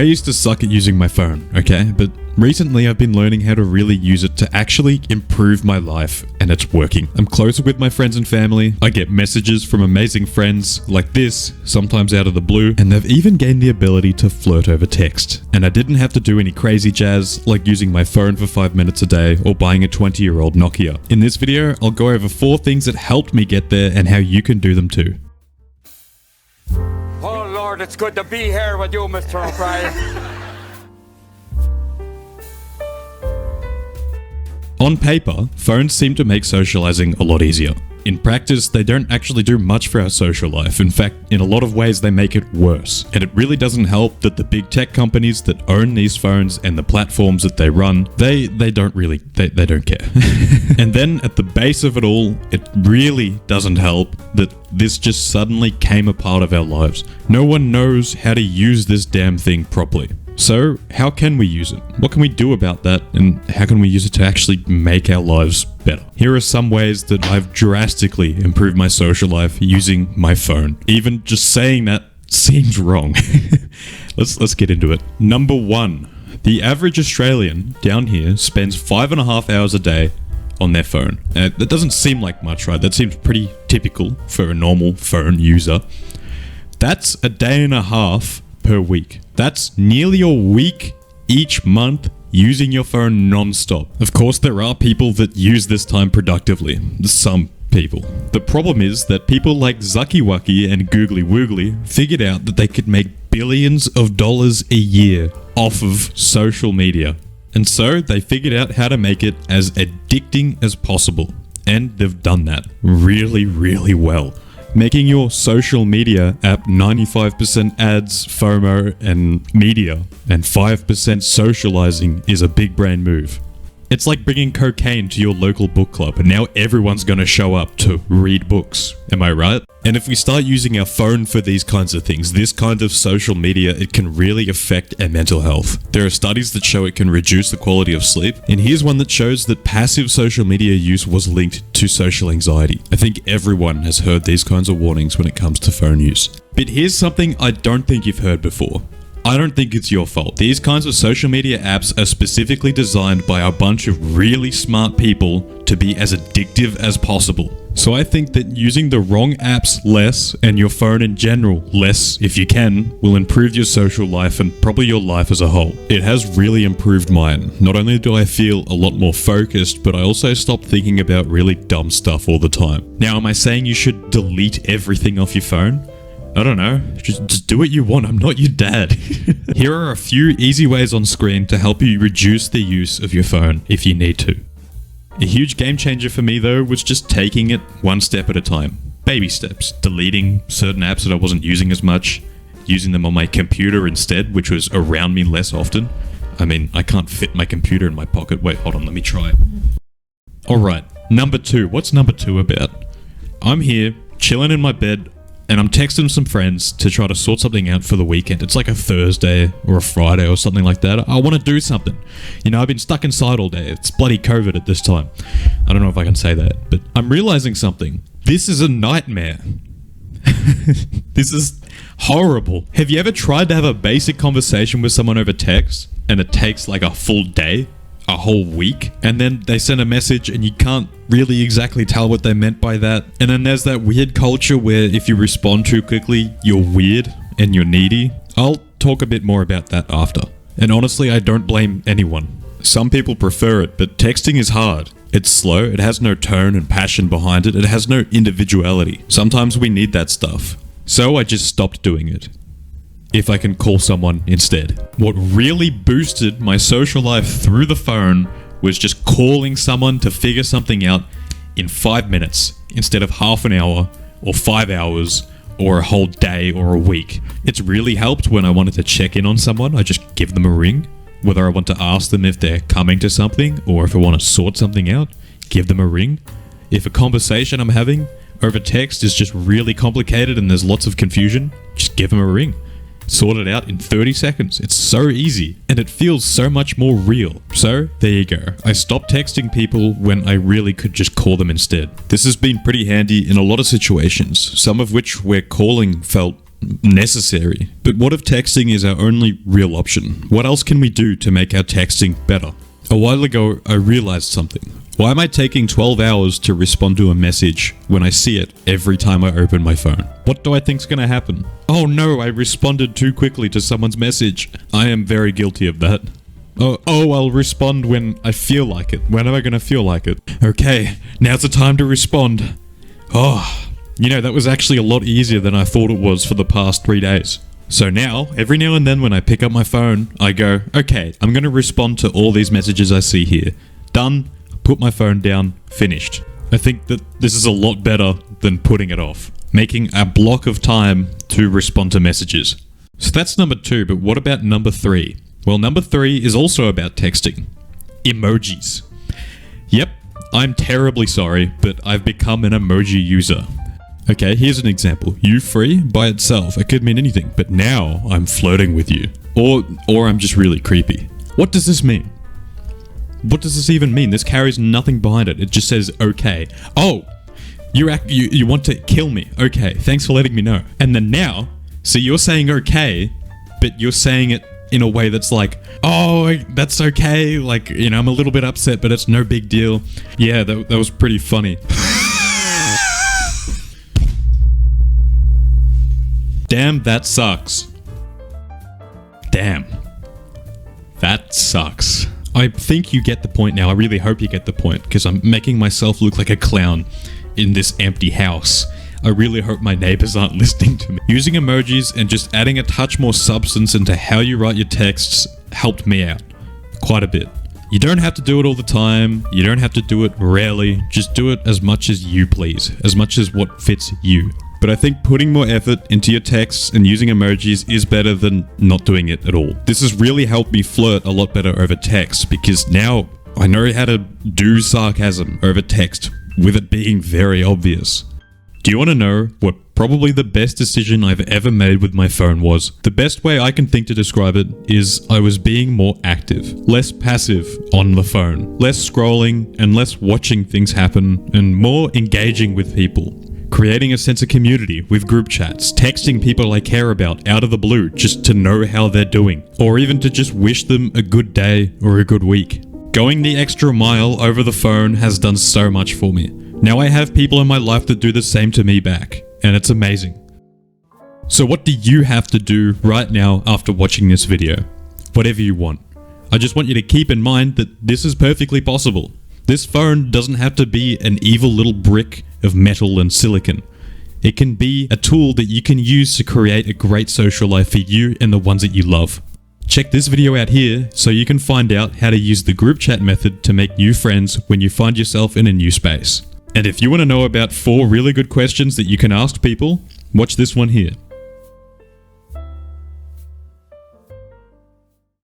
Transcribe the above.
I used to suck at using my phone, okay? But recently I've been learning how to really use it to actually improve my life, and it's working. I'm closer with my friends and family. I get messages from amazing friends like this, sometimes out of the blue, and they've even gained the ability to flirt over text. And I didn't have to do any crazy jazz like using my phone for 5 minutes a day or buying a 20-year-old Nokia. In this video, I'll go over 4 things that helped me get there and how you can do them too. Oh Lord, it's good to be here with you, Mr. O'Brien. On paper, phones seem to make socializing a lot easier. In practice, they don't actually do much for our social life. In fact, in a lot of ways, they make it worse. And it really doesn't help that the big tech companies that own these phones and the platforms that they run, they don't care. And then at the base of it all, it really doesn't help that this just suddenly came a part of our lives. No one knows how to use this damn thing properly. So, how can we use it? What can we do about that? And how can we use it to actually make our lives better? Here are some ways that I've drastically improved my social life using my phone. Even just saying that seems wrong. Let's get into it. Number 1. The average Australian down here spends 5.5 hours a day on their phone. That doesn't seem like much, right? That seems pretty typical for a normal phone user. That's a day and a half per week. That's nearly a week each month using your phone non-stop. Of course, there are people that use this time productively. Some people. The problem is that people like Zucky Wucky and Googly Woogly figured out that they could make billions of dollars a year off of social media. And so they figured out how to make it as addicting as possible. And they've done that really, really well. Making your social media app 95% ads, FOMO, and media, and 5% socializing is a big brain move. It's like bringing cocaine to your local book club, and now everyone's gonna show up to read books. Am I right? And if we start using our phone for these kinds of things, this kind of social media, it can really affect our mental health. There are studies that show it can reduce the quality of sleep, and here's one that shows that passive social media use was linked to social anxiety. I think everyone has heard these kinds of warnings when it comes to phone use. But here's something I don't think you've heard before. I don't think it's your fault. These kinds of social media apps are specifically designed by a bunch of really smart people to be as addictive as possible. So I think that using the wrong apps less, and your phone in general less if you can, will improve your social life and probably your life as a whole. It has really improved mine. Not only do I feel a lot more focused, but I also stopped thinking about really dumb stuff all the time. Now, am I saying you should delete everything off your phone? I don't know, just do what you want, I'm not your dad. Here are a few easy ways on screen to help you reduce the use of your phone if you need to. A huge game changer for me though was just taking it one step at a time. Baby steps, deleting certain apps that I wasn't using as much, using them on my computer instead, which was around me less often. I mean, I can't fit my computer in my pocket. Wait, hold on, let me try. Alright, number 2. What's number 2 about? I'm here, chilling in my bed, and I'm texting some friends to try to sort something out for the weekend. It's like a Thursday or a Friday or something like that. I want to do something. You know, I've been stuck inside all day. It's bloody COVID at this time. I don't know if I can say that, but I'm realizing something. This is a nightmare. This is horrible. Have you ever tried to have a basic conversation with someone over text and it takes like a full day? A whole week, and then they send a message and you can't really exactly tell what they meant by that. And then there's that weird culture where if you respond too quickly, you're weird and you're needy. I'll talk a bit more about that after. And honestly, I don't blame anyone. Some people prefer it, but texting is hard. It's slow, it has no tone and passion behind it, it has no individuality. Sometimes we need that stuff. So I just stopped doing it. If I can call someone instead. What really boosted my social life through the phone was just calling someone to figure something out in 5 minutes instead of half an hour or 5 hours or a whole day or a week. It's really helped when I wanted to check in on someone. I just give them a ring. Whether I want to ask them if they're coming to something or if I want to sort something out, give them a ring. If a conversation I'm having over text is just really complicated and there's lots of confusion, just give them a ring. Sort it out in 30 seconds. It's so easy and it feels so much more real. So there you go. I stopped texting people when I really could just call them instead. This has been pretty handy in a lot of situations, some of which where calling felt necessary. But what if texting is our only real option? What else can we do to make our texting better? A while ago, I realized something. Why am I taking 12 hours to respond to a message when I see it every time I open my phone? What do I think's gonna happen? Oh no, I responded too quickly to someone's message. I am very guilty of that. Oh, I'll respond when I feel like it. When am I gonna feel like it? Okay, now's the time to respond. Oh, that was actually a lot easier than I thought it was for the past 3 days. So now, every now and then when I pick up my phone, I go, okay, I'm gonna respond to all these messages I see here. Done. Put my phone down, finished. I think that this is a lot better than putting it off. Making a block of time to respond to messages. So that's number 2, but what about number 3? Well, number 3 is also about texting. Emojis. Yep, I'm terribly sorry, but I've become an emoji user. Okay, here's an example. You free by itself. It could mean anything, but now I'm flirting with you. Or I'm just really creepy. What does this mean? What does this even mean? This carries nothing behind it. It just says, okay. Oh, you want to kill me. Okay, thanks for letting me know. And then now, so you're saying okay, but you're saying it in a way that's like, oh, that's okay. Like, I'm a little bit upset, but it's no big deal. Yeah, that was pretty funny. Damn, that sucks. Damn. That sucks. I think you get the point now. I really hope you get the point, because I'm making myself look like a clown in this empty house. I really hope my neighbors aren't listening to me. Using emojis and just adding a touch more substance into how you write your texts helped me out quite a bit. You don't have to do it all the time. You don't have to do it rarely. Just do it as much as you please, as much as what fits you. But I think putting more effort into your texts and using emojis is better than not doing it at all. This has really helped me flirt a lot better over text, because now I know how to do sarcasm over text with it being very obvious. Do you want to know what probably the best decision I've ever made with my phone was? The best way I can think to describe it is I was being more active, less passive on the phone, less scrolling and less watching things happen, and more engaging with people. Creating a sense of community with group chats, texting people I care about out of the blue just to know how they're doing, or even to just wish them a good day or a good week. Going the extra mile over the phone has done so much for me. Now I have people in my life that do the same to me back, and it's amazing. So what do you have to do right now after watching this video? Whatever you want. I just want you to keep in mind that this is perfectly possible. This phone doesn't have to be an evil little brick of metal and silicon. It can be a tool that you can use to create a great social life for you and the ones that you love. Check this video out here so you can find out how to use the group chat method to make new friends when you find yourself in a new space. And if you want to know about 4 really good questions that you can ask people, watch this one here.